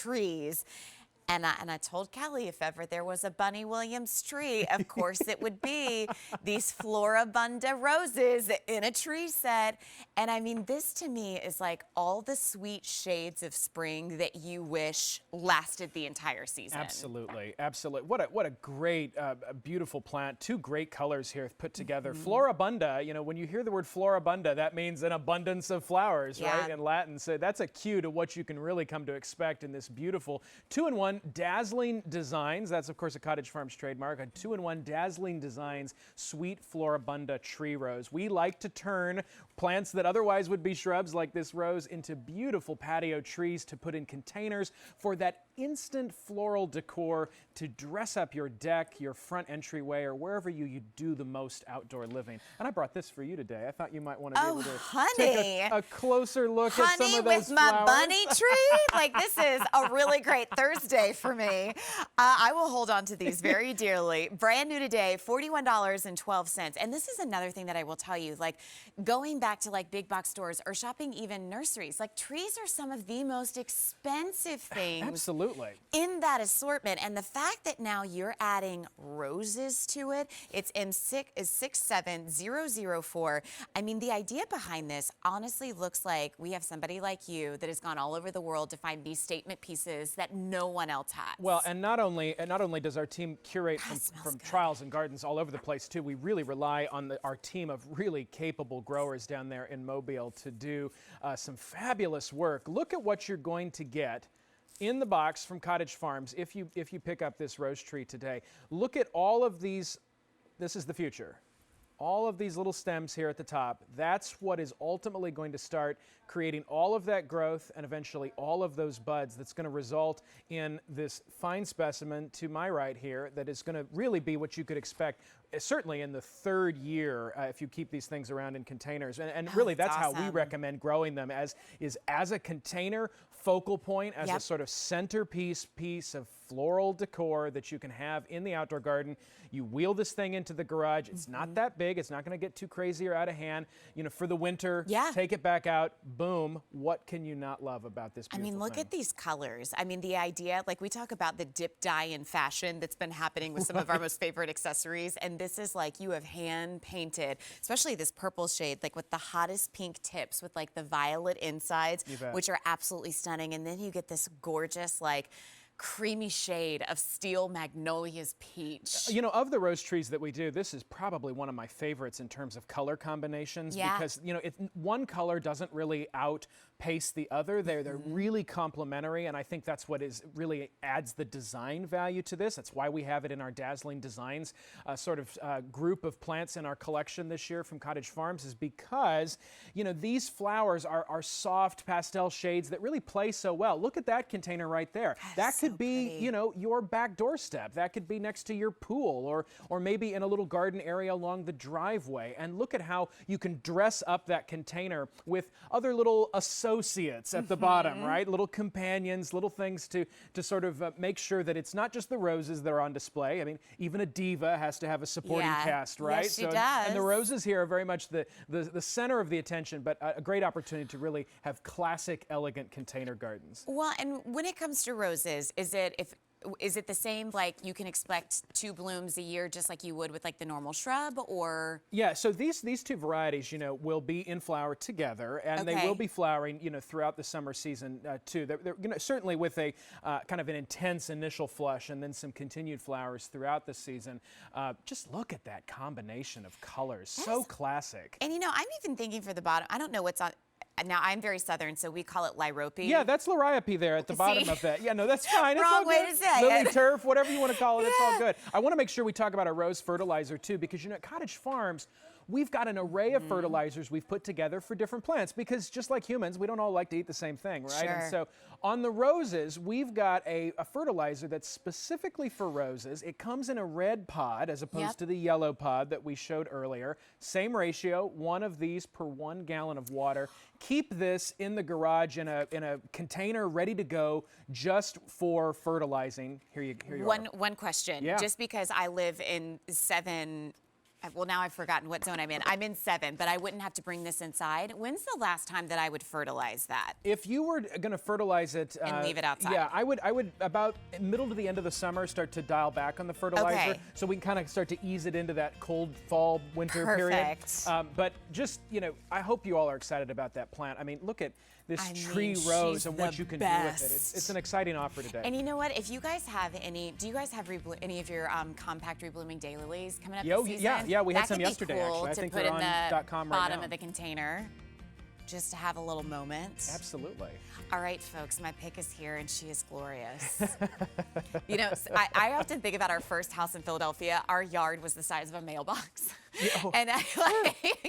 trees. And I told Kelly if ever there was a Bunny Williams tree, of course it would be these Floribunda roses in a tree set. And I mean, this to me is like all the sweet shades of spring that you wish lasted the entire season. Absolutely, absolutely. What a great, beautiful plant. Two great colors here put together. Floribunda, you know, when you hear the word Floribunda, that means an abundance of flowers, right, in Latin. So that's a cue to what you can really come to expect in this beautiful 2-in-1 Dazzling Designs. That's, of course, a Cottage Farms trademark. A 2-in-1 Dazzling Designs Sweet Floribunda Tree Rose. We like to turn plants that otherwise would be shrubs like this rose into beautiful patio trees to put in containers for that instant floral decor to dress up your deck, your front entryway, or wherever you do the most outdoor living. And I brought this for you today. I thought you might want to be able to take a closer look at some of those with my flowers. bunny tree? Like, this is a really great Thursday for me. I will hold on to these very dearly. Brand new today, $41.12. And this is another thing that I will tell you, like going back to like big box stores or shopping even nurseries, like trees are some of the most expensive things. Absolutely. In that assortment. And the fact that now you're adding roses to it, it's M67004. I mean, the idea behind this honestly looks like we have somebody like you that has gone all over the world to find these statement pieces that no one else has. Well, and not only does our team curate from trials and gardens all over the place too, we really rely on our team of really capable growers down there in Mobile to do some fabulous work. Look at what you're going to get in the box from Cottage Farms if you pick up this rose tree today. Look at all of these. This is the future. All of these little stems here at the top, that's what is ultimately going to start creating all of that growth and eventually all of those buds that's going to result in this fine specimen to my right here that is going to really be what you could expect certainly in the third year if you keep these things around in containers. And really that's awesome. How we recommend growing them as a container focal point, as a sort of centerpiece piece of floral decor that you can have in the outdoor garden. You wheel this thing into the garage. It's not that big. It's not going to get too crazy or out of hand. You know, for the winter, take it back out. Boom. What can you not love about this beautiful look at these colors. I mean, the idea, like we talk about the dip dye in fashion that's been happening with some of our most favorite accessories. And this is like you have hand painted, especially this purple shade, like with the hottest pink tips with like the violet insides, which are absolutely stunning. And then you get this gorgeous, like, creamy shade of steel magnolia's peach. You know, of the rose trees that we do, this is probably one of my favorites in terms of color combinations because, you know, one color doesn't really outpace the other. They're really complementary, and I think that's what really adds the design value to this. That's why we have it in our Dazzling Designs group of plants in our collection this year from Cottage Farms, is because, you know, these flowers are soft pastel shades that really play so well. Look at that container right there. That could be, you know, your back doorstep. That could be next to your pool or maybe in a little garden area along the driveway. And look at how you can dress up that container with other little associates at the bottom, right? Little companions, little things to sort of make sure that it's not just the roses that are on display. I mean, even a diva has to have a supporting cast, right? Yes, she does. And the roses here are very much the center of the attention, but a great opportunity to really have classic, elegant container gardens. Well, and when it comes to roses, is it the same, like you can expect 2 blooms a year just like you would with like the normal shrub, or? Yeah, so these two varieties, you know, will be in flower together, and they will be flowering, you know, throughout the summer season too. They're you know, certainly with a kind of an intense initial flush and then some continued flowers throughout the season. Just look at that combination of colors, so classic. And you know, I'm even thinking for the bottom, I don't know what's on. Now, I'm very Southern, so we call it Liriope. Yeah, that's Liriope there at the bottom of that. Yeah, no, that's fine. Wrong it's all way good. to say Lily it. turf, whatever you want to call it, it's all good. I want to make sure we talk about our rose fertilizer, too, because, you know, at Cottage Farms, we've got an array of fertilizers we've put together for different plants because just like humans, we don't all like to eat the same thing, right? Sure. And so on the roses, we've got a fertilizer that's specifically for roses. It comes in a red pod as opposed to the yellow pod that we showed earlier. Same ratio, 1 of these per 1 gallon of water. Keep this in the garage in a container ready to go just for fertilizing. Here you are. One question. Just because I live in 7 Well, now I've forgotten what zone I'm in. I'm in 7, but I wouldn't have to bring this inside. When's the last time that I would fertilize that? If you were going to fertilize it And leave it outside. Yeah, I would about middle to the end of the summer start to dial back on the fertilizer, Okay. so we can kind of start to ease it into that cold fall winter Perfect. period. But just I hope you all are excited about that plant. I mean, look at this tree rose she's and what the you can do with it. best. It's an exciting offer today. And you know what? If you guys have do you guys have any of your compact reblooming daylilies coming up Yo, this yeah, season? yeah, we had That some could be yesterday, cool actually. I to think put they're in on the .com right bottom now. of the container, just to have a little moment. Absolutely. All right, folks, my pick is here, and she is glorious. I often think about our first house in Philadelphia. Our yard was the size of a mailbox. Oh. And